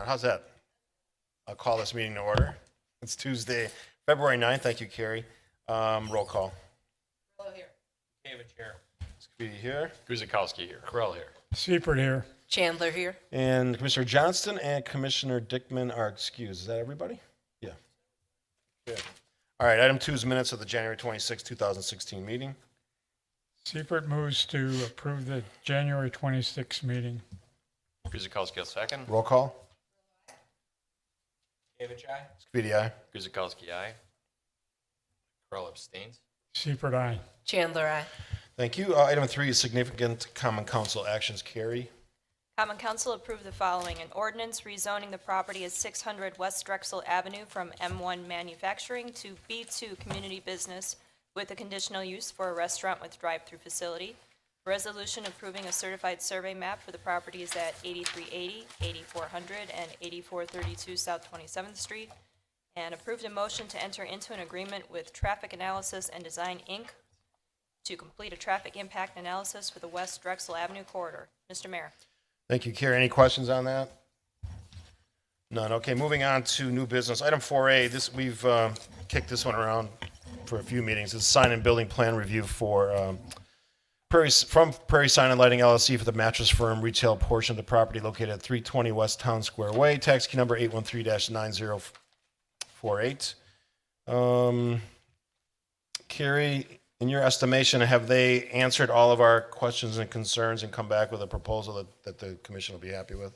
How's that? I'll call this meeting to order. It's Tuesday, February 9th. Thank you, Carrie. Roll call. Hello here. David here. Scooby here. Guzikowski here. Corrall here. Seifert here. Chandler here. And Commissioner Johnston and Commissioner Dickman are excused. Is that everybody? Yeah. Good. All right, item 2 is minutes of the January 26, 2016 meeting. Seifert moves to approve the January 26th meeting. Guzikowski, second. Roll call. David, aye. Scooby, aye. Guzikowski, aye. Corall abstains. Seifert, aye. Chandler, aye. Thank you. Item 3 is significant common council actions. Carrie. Common Council approved the following: an ordinance rezoning the property at 600 West Drexel Avenue from M1 Manufacturing to B2 Community Business with a conditional use for a restaurant with drive-through facility. A resolution approving a certified survey map for the properties at 8380, 8400, and 8432 South 27th Street. And approved a motion to enter into an agreement with Traffic Analysis and Design, Inc. to complete a traffic impact analysis for the West Drexel Avenue corridor. Mr. Mayor. Thank you, Carrie. Any questions on that? None. Okay, moving on to new business. Item 4A, we've kicked this one around for a few meetings. It's sign and building plan review for Prairie Sign and Lighting LLC for the mattress firm retail portion of the property located at 320 West Town Square Way, tax key number 813-9048. Carrie, in your estimation, have they answered all of our questions and concerns and come back with a proposal that the commission will be happy with?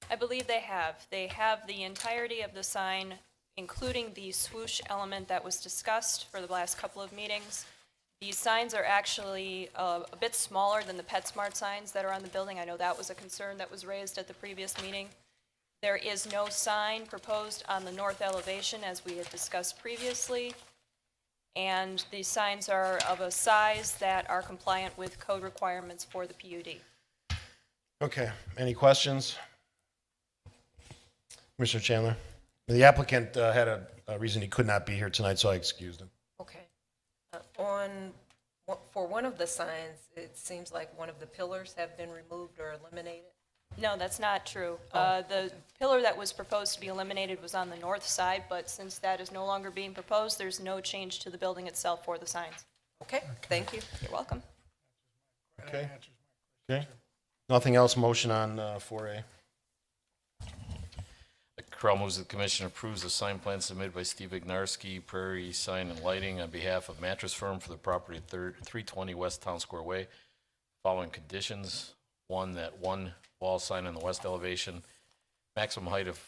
I believe they have. They have the entirety of the sign, including the swoosh element that was discussed for the last couple of meetings. These signs are actually a bit smaller than the PetSmart signs that are on the building. I know that was a concern that was raised at the previous meeting. There is no sign proposed on the north elevation, as we had discussed previously. And these signs are of a size that are compliant with code requirements for the PUD. Okay, any questions? Commissioner Chandler? The applicant had a reason he could not be here tonight, so I excused him. Okay. For one of the signs, it seems like one of the pillars have been removed or eliminated. No, that's not true. Oh. The pillar that was proposed to be eliminated was on the north side, but since that is no longer being proposed, there's no change to the building itself for the signs. Okay, thank you. You're welcome. Okay. Okay. Nothing else, motion on 4A. Corral moves that the commission approves the sign plan submitted by Steve Ignarski, Prairie Sign and Lighting, on behalf of Mattress Firm for the property at 320 West Town Square Way. Following conditions: 1, that one wall sign on the west elevation, maximum height of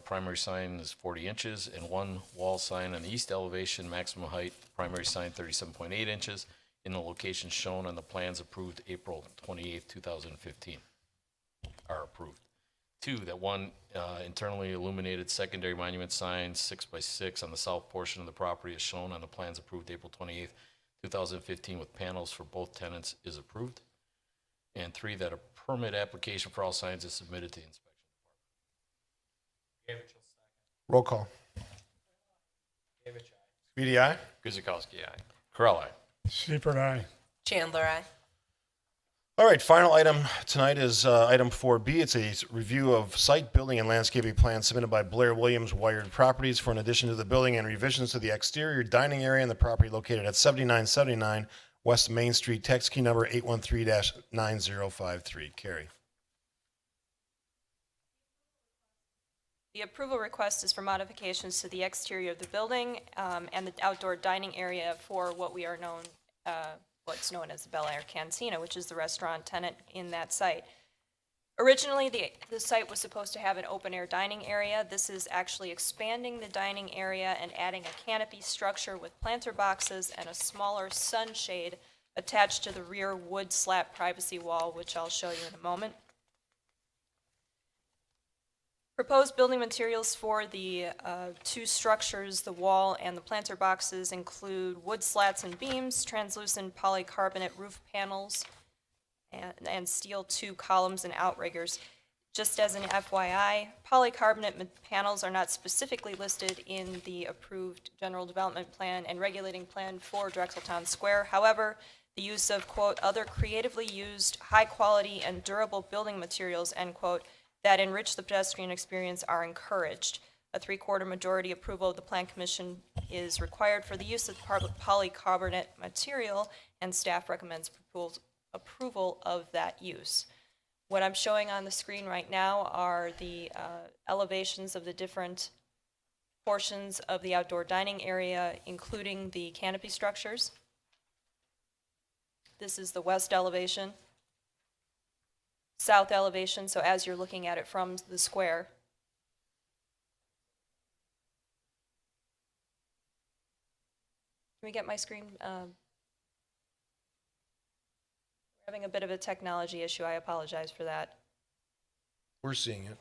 primary sign is 40 inches, and one wall sign on the east elevation, maximum height primary sign 37.8 inches, in the location shown on the plans approved April 28, 2015, are approved. 2, that one internally illuminated secondary monument sign 6x6 on the south portion of the property is shown on the plans approved April 28, 2015, with panels for both tenants is approved. And 3, that a permit application for all signs is submitted to the inspection department. Roll call. Speedy, aye? Guzikowski, aye. Corral, aye. Seifert, aye. Chandler, aye. All right, final item tonight is item 4B. It's a review of site building and landscaping plans submitted by Blair Williams Wired Properties for an addition to the building and revisions to the exterior dining area in the property located at 7979 West Main Street, tax key number 813-9053. Carrie. The approval request is for modifications to the exterior of the building and the outdoor dining area for what's known as the Bel Air Cantina, which is the restaurant tenant in that site. Originally, the site was supposed to have an open-air dining area. This is actually expanding the dining area and adding a canopy structure with planter boxes and a smaller sunshade attached to the rear wood slat privacy wall, which I'll show you in a moment. Proposed building materials for the two structures, the wall and the planter boxes, include wood slats and beams, translucent polycarbonate roof panels, and steel tube columns and outriggers. Just as an FYI, polycarbonate panels are not specifically listed in the approved general development plan and regulating plan for Drexel Town Square. However, the use of, quote, other creatively used, high quality and durable building materials, end quote, that enrich the pedestrian experience are encouraged. A three-quarter majority approval of the Plan Commission is required for the use of polycarbonate material, and staff recommends approval of that use. What I'm showing on the screen right now are the elevations of the different portions of the outdoor dining area, including the canopy structures. This is the west elevation, south elevation, so as you're looking at it from the square. Can we get my screen? Having a bit of a technology issue. I apologize for that. We're seeing it.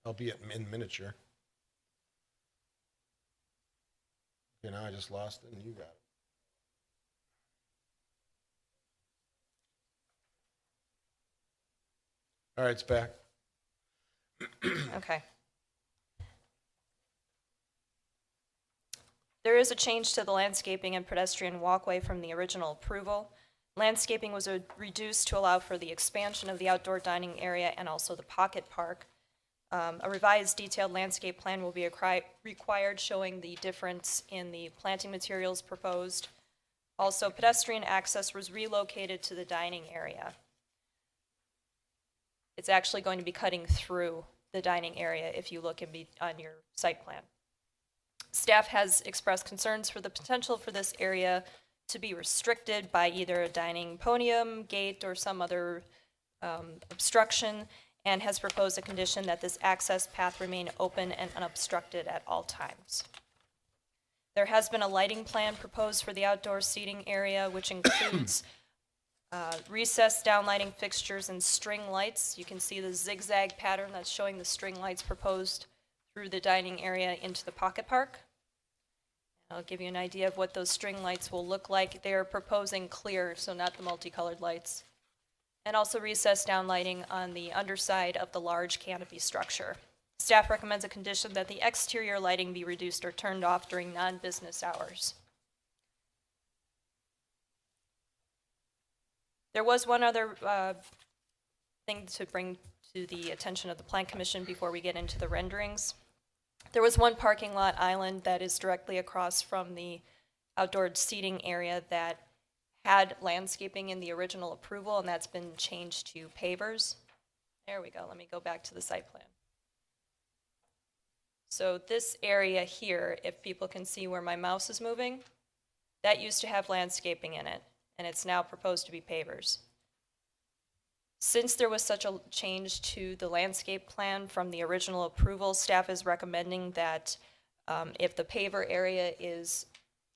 Albeit in miniature. Okay, now I just lost it and you got it. All right, it's back. Okay. There is a change to the landscaping and pedestrian walkway from the original approval. Landscaping was reduced to allow for the expansion of the outdoor dining area and also the pocket park. A revised detailed landscape plan will be required, showing the difference in the planting materials proposed. Also, pedestrian access was relocated to the dining area. It's actually going to be cutting through the dining area if you look on your site plan. Staff has expressed concerns for the potential for this area to be restricted by either a dining podium, gate, or some other obstruction, and has proposed a condition that this access path remain open and unobstructed at all times. There has been a lighting plan proposed for the outdoor seating area, which includes recessed downlighting fixtures and string lights. You can see the zigzag pattern that's showing the string lights proposed through the dining area into the pocket park. I'll give you an idea of what those string lights will look like. They are proposing clear, so not the multicolored lights. And also recessed downlighting on the underside of the large canopy structure. Staff recommends a condition that the exterior lighting be reduced or turned off during non-business hours. There was one other thing to bring to the attention of the Plan Commission before we get into the renderings. There was one parking lot island that is directly across from the outdoor seating area that had landscaping in the original approval, and that's been changed to pavers. There we go. Let me go back to the site plan. So this area here, if people can see where my mouse is moving, that used to have landscaping in it, and it's now proposed to be pavers. Since there was such a change to the landscape plan from the original approval, staff is recommending that if the paver area is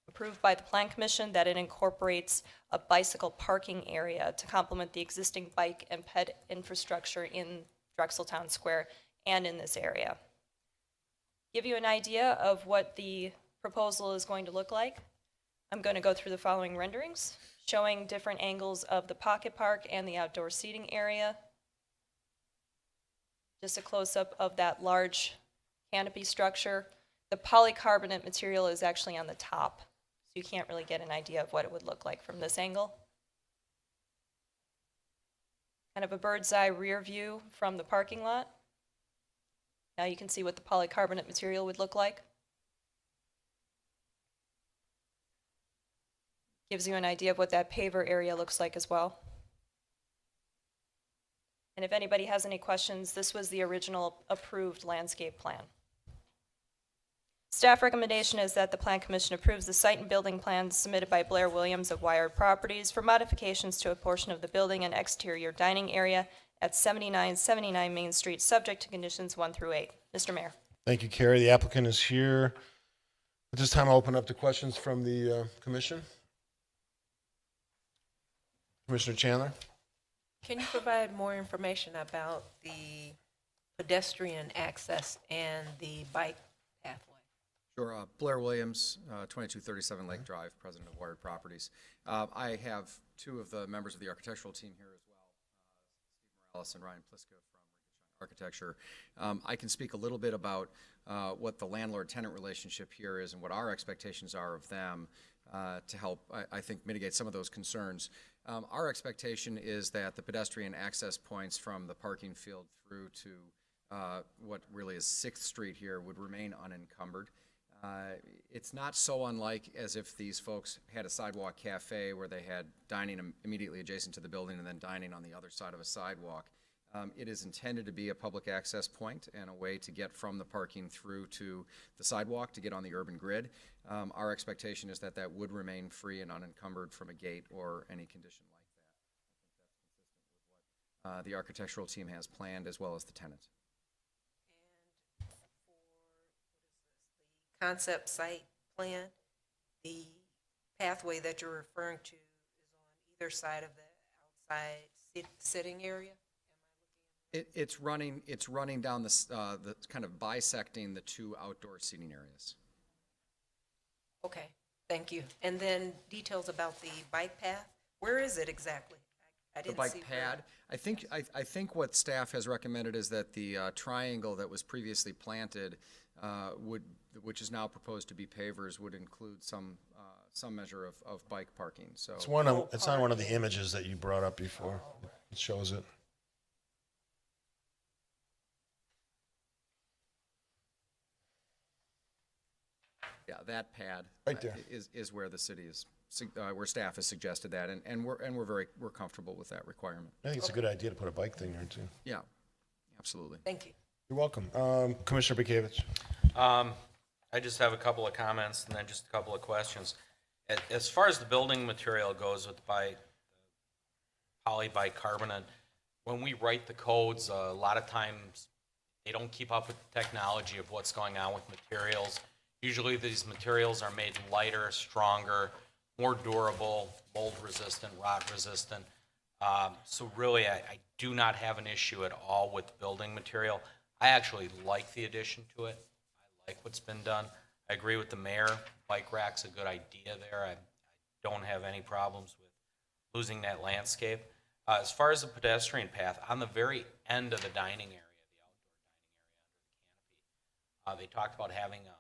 approved by the Plan Commission, that it incorporates a bicycle parking area to complement the existing bike and ped infrastructure in Drexel Town Square and in this area. Give you an idea of what the proposal is going to look like. I'm going to go through the following renderings, showing different angles of the pocket park and the outdoor seating area. Just a close-up of that large canopy structure. The polycarbonate material is actually on the top, so you can't really get an idea of what it would look like from this angle. Kind of a bird's eye rear view from the parking lot. Now you can see what the polycarbonate material would look like. Gives you an idea of what that paver area looks like as well. And if anybody has any questions, this was the original approved landscape plan. Staff recommendation is that the Plan Commission approves the site and building plans submitted by Blair Williams of Wired Properties for modifications to a portion of the building and exterior dining area at 7979 Main Street, subject to conditions 1 through 8. Mr. Mayor. Thank you, Carrie. The applicant is here. At this time, I'll open up to questions from the commission. Commissioner Chandler? Can you provide more information about the pedestrian access and the bike pathway? Sure. Blair Williams, 2237 Lake Drive, president of Wired Properties. I have two of the members of the architectural team here as well, Steve Morales and Ryan Pliska from Rickenshine Architecture. I can speak a little bit about what the landlord-tenant relationship here is and what our expectations are of them to help, I think, mitigate some of those concerns. Our expectation is that the pedestrian access points from the parking field through to what really is 6th Street here would remain unencumbered. It's not so unlike as if these folks had a sidewalk cafe where they had dining immediately adjacent to the building and then dining on the other side of a sidewalk. It is intended to be a public access point and a way to get from the parking through to the sidewalk to get on the urban grid. Our expectation is that that would remain free and unencumbered from a gate or any condition like that. I think that's consistent with what the architectural team has planned as well as the tenant. Concept site plan, the pathway that you're referring to is on either side of the outside sitting area? It's running down the kind of bisecting the two outdoor seating areas. Okay, thank you. And then details about the bike path, where is it exactly? I The didn't see bike where- pad, I think what staff has recommended is that the triangle that was previously planted which is now proposed to be pavers, would include some measure of bike parking, so. It's it's on one of the images that you brought up before. It shows it. Yeah, that pad. Right there. Is where the city is, where staff has suggested that, and we're comfortable with that requirement. I think it's a good idea to put a bike thing there too. Yeah, absolutely. Thank you. You're welcome. Commissioner Bekavich. I just have a couple of comments and then just a couple of questions. As far as the building material goes with polybicarbonate, when we write the codes, a lot of times they don't keep up with the technology of what's going on with materials. Usually these materials are made lighter, stronger, more durable, mold resistant, rot resistant. So really, I do not have an issue at all with building material. I actually like the addition to it. I like what's been done. I agree with the mayor. Bike rack's a good idea there. I don't have any problems with losing that landscape. As far as the pedestrian path, on the very end of the dining area, the outdoor dining area under the canopy, they talked about having a fence,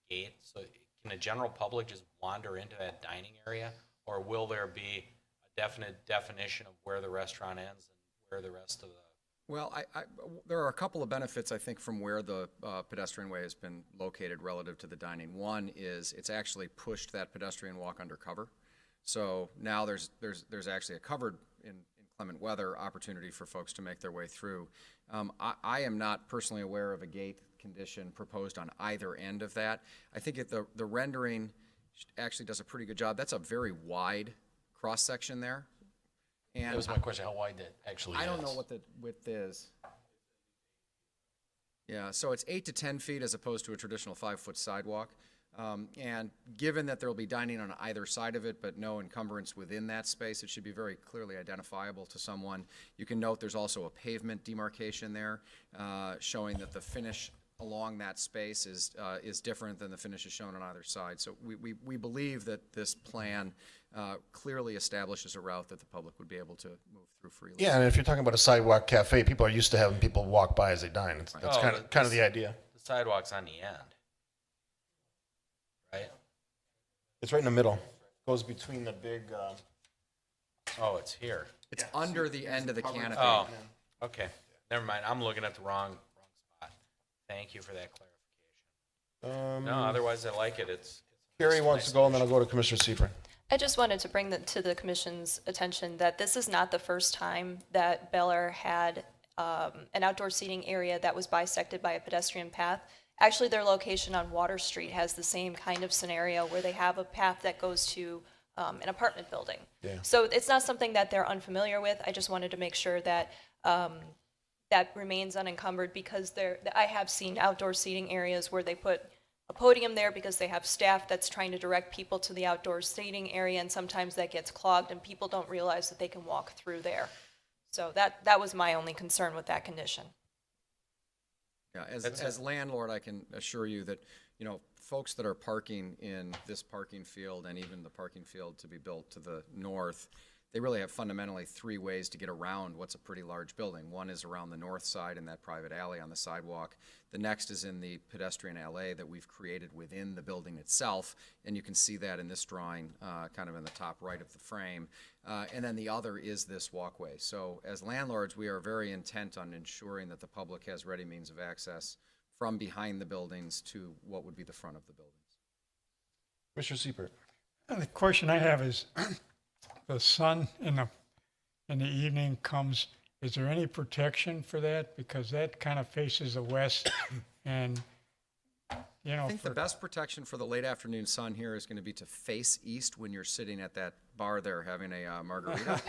a gate. So can the general public just wander into that dining area? Or will there be a definite definition of where the restaurant ends and where the rest of the... Well, there are a couple of benefits, I think, from where the pedestrian way has been located relative to the dining. One is it's actually pushed that pedestrian walk undercover. So now there's actually a covered, in inclement weather, opportunity for folks to make their way through. I am not personally aware of a gate condition proposed on either end of that. I think the rendering actually does a pretty good job. That's a very wide cross-section there. And That was my question, how wide that actually is. I don't know what the width is. Yeah, so it's 8 to 10 feet as opposed to a traditional 5-foot sidewalk. And given that there will be dining on either side of it, but no encumbrance within that space, it should be very clearly identifiable to someone. You can note there's also a pavement demarcation there, showing that the finish along that space is different than the finishes shown on either side. So we believe that this plan clearly establishes a route that the public would be able to move through freely. Yeah, and if you're talking about a sidewalk cafe, people are used to having people walk by as they dine. That's Oh, kind of the idea. The sidewalk's on the end, right? It's right in the middle. Goes between the big. Oh, it's here. It's under the end of the canopy. Oh, okay. Never mind. I'm looking at the wrong spot. Thank you for that clarification. No, otherwise I like it. It's Carrie wants to go, and then I'll go to Commissioner Seifert. I just wanted to bring to the commission's attention that this is not the first time that Bel Air had an outdoor seating area that was bisected by a pedestrian path. Actually, their location on Water Street has the same kind of scenario where they have a path that goes to an apartment building. Yeah. So it's not something that they're unfamiliar with. I just wanted to make sure that that remains unencumbered because I have seen outdoor seating areas where they put a podium there because they have staff that's trying to direct people to the outdoor seating area, and sometimes that gets clogged and people don't realize that they can walk through there. So that was my only concern with that condition. Yeah, as landlord, I can assure you that, folks that are parking in this parking field and even the parking field to be built to the north, they really have fundamentally three ways to get around what's a pretty large building. One is around the north side in that private alley on the sidewalk. The next is in the pedestrian alley that we've created within the building itself, and you can see that in this drawing, kind of in the top right of the frame. And then the other is this walkway. So as landlords, we are very intent on ensuring that the public has ready means of access from behind the buildings to what would be the front of the buildings. Mr. Seibert? And the question I have is, the sun in the evening comes, is there any protection for that? Because that kind of faces the west and, you know, I think the best protection for the late afternoon sun here is going to be to face east when you're sitting at that bar there having a margarita.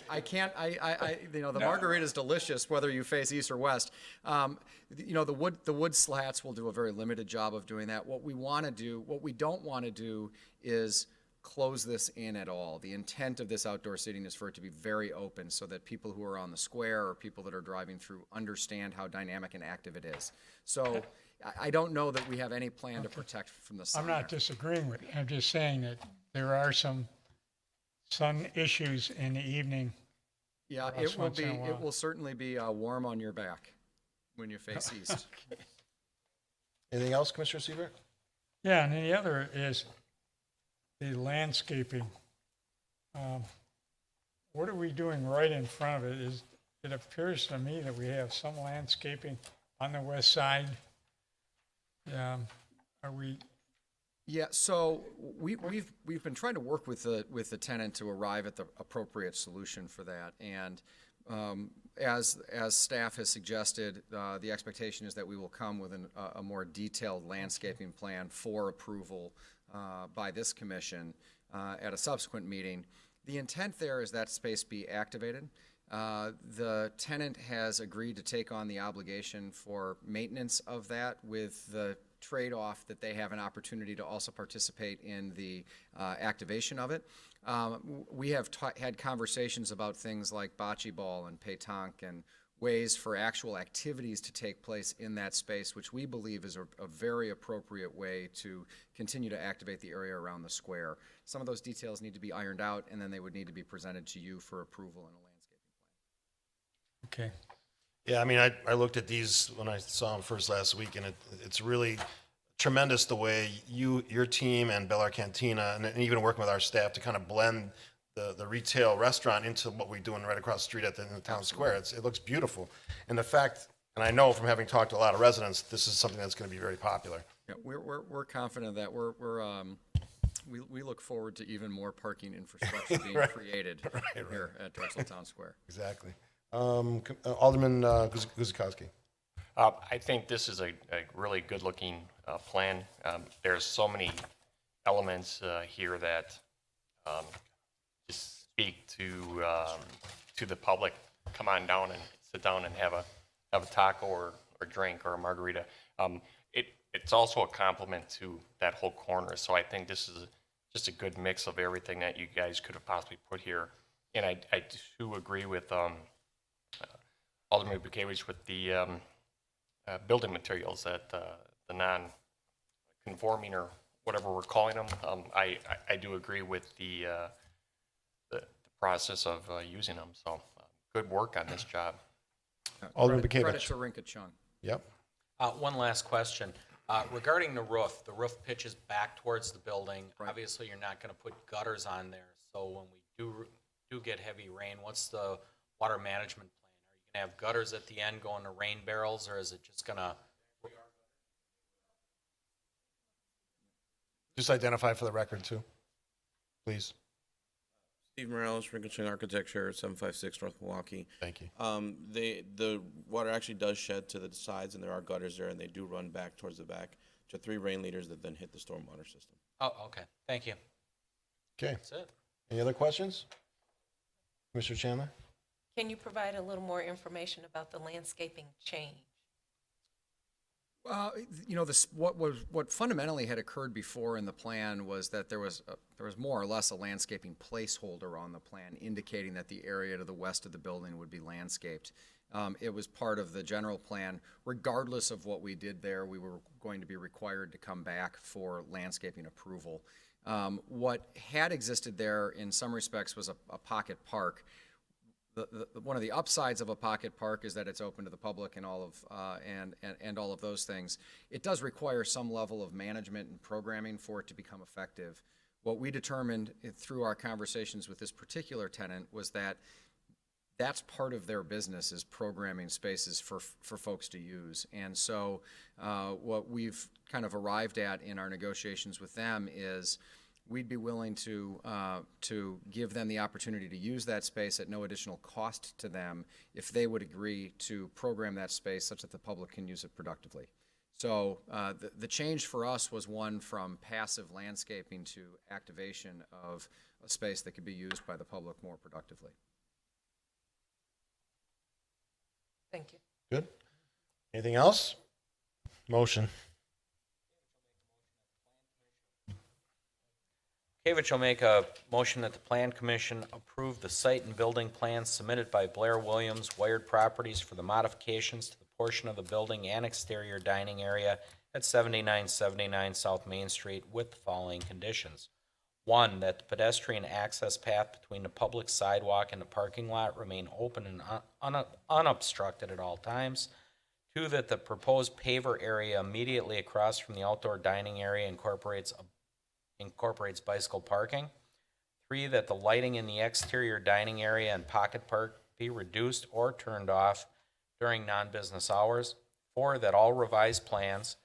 I can't, you know, the margarita is delicious whether you face east or west. You know, the wood slats will do a very limited job of doing that. What we don't want to do is close this in at all. The intent of this outdoor seating is for it to be very open so that people who are on the square or people that are driving through understand how dynamic and active it is. So I don't know that we have any plan to protect from the sun. I'm not disagreeing with you. I'm just saying that there are some sun issues in the evening. Yeah, Once in a while. it will certainly be warm on your back when you face east. Anything else, Commissioner Seibert? Yeah, and then the other is the landscaping. What are we doing right in front of it? It appears to me that we have some landscaping on the west side. Are we, Yeah, so we've been trying to work with the tenant to arrive at the appropriate solution for that. And as staff has suggested, the expectation is that we will come with a more detailed landscaping plan for approval by this commission at a subsequent meeting. The intent there is that space be activated. The tenant has agreed to take on the obligation for maintenance of that with the trade-off that they have an opportunity to also participate in the activation of it. We have had conversations about things like bocce ball and pétanque and ways for actual activities to take place in that space, which we believe is a very appropriate way to continue to activate the area around the square. Some of those details need to be ironed out, and then they would need to be presented to you for approval in a landscaping plan. okay. Yeah, I mean, I looked at these when I saw them first last week, and it's really tremendous the way your team and Bel Air Cantina, and even working with our staff to kind of blend the retail restaurant into what we're doing right across the street in the town square. It looks beautiful. And the fact, and I know from having talked to a lot of residents, this is something that's going to be very popular. Yeah, we're confident that we look forward to even more parking infrastructure being created here at Drexel Town Square. Exactly. Alderman Guzikowski. I think this is a really good-looking plan. There's so many elements here that just speak to the public. Come on down and sit down and have a taco or drink or a margarita. It's also a compliment to that whole corner. So I think this is just a good mix of everything that you guys could have possibly put here. And I do agree with Alderman Bukewicz with the building materials, that the non-conforming or whatever we're calling them. I do agree with the process of using them. So good work on this job. Alderman Credit Bukewicz. to Rinka Chung. Yep. One last question. Regarding the roof pitches back towards the building. Right. Obviously, you're not going to put gutters on there. So when we do get heavy rain, what's the water management plan? Are you going to have gutters at the end going to rain barrels, or is it just going to? Just identify for the record, too, please. Steve Morales, Rinkelstein Architecture, 756 North Milwaukee. Thank you. The water actually does shed to the sides, and there are gutters there, and they do run back towards the back to 3 rain leaders that then hit the stormwater system. Oh, okay. Thank you. Okay. That's it. Any other questions? Commissioner Chandler? Can you provide a little more information about the landscaping change? You know, what fundamentally had occurred before in the plan was that there was more or less a landscaping placeholder on the plan indicating that the area to the west of the building would be landscaped. It was part of the general plan. Regardless of what we did there, we were going to be required to come back for landscaping approval. What had existed there in some respects was a pocket park. One of the upsides of a pocket park is that it's open to the public and all of and all of those things. It does require some level of management and programming for it to become effective. What we determined through our conversations with this particular tenant was that that's part of their business, is programming spaces for folks to use. And so what we've kind of arrived at in our negotiations with them is we'd be willing to give them the opportunity to use that space at no additional cost to them if they would agree to program that space such that the public can use it productively. So the change for us was one from passive landscaping to activation of a space that could be used by the public more productively. Thank you. Good. Anything else? Motion. Kavich will make a motion that the Plan Commission approve the site and building plans submitted by Blair Williams Wired Properties for the modifications to the portion of the building and exterior dining area at 7979 South Main Street with the following conditions. 1, that the pedestrian access path between the public sidewalk and the parking lot remain open and unobstructed at all times. 2, that the proposed paver area immediately across from the outdoor dining area incorporates bicycle parking. 3, that the lighting in the exterior dining area and pocket park be reduced or turned off during non-business hours. 4, that all revised plans,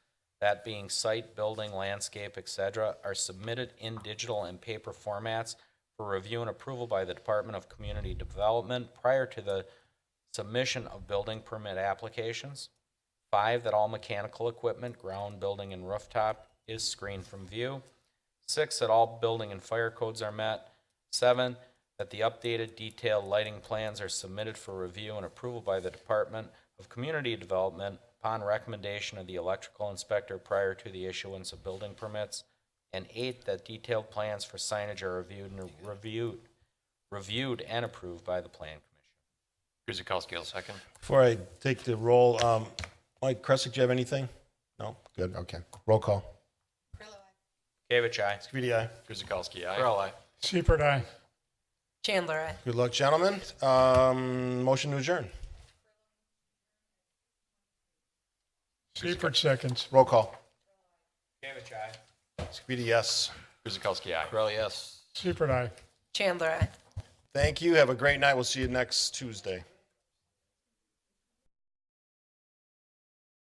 that being site, building, landscape, etc., are submitted in digital and paper formats for review and approval by the Department of Community Development prior to the submission of building permit applications. 5, that all mechanical equipment, ground, building, and rooftop is screened from view. 6, that all building and fire codes are met. 7, that the updated detailed lighting plans are submitted for review and approval by the Department of Community Development upon recommendation of the electrical inspector prior to the issuance of building permits. And 8, that detailed plans for signage are reviewed and approved by the Plan Commission. Guzekowski will second. Before I take the roll, Mike Kresick, do you have anything? No? Good, okay. Roll call. Kavich, aye. Speedy, aye. Guzekowski, aye. Earl, aye. Seifert, aye. Chandler, aye. Good luck, gentlemen. Motion to adjourn. Seifert seconds. Roll call. Kavich, aye. Speedy, yes. Guzekowski, aye. Earl, yes. Seifert, aye. Chandler, aye. Thank you. Have a great night. We'll see you next Tuesday.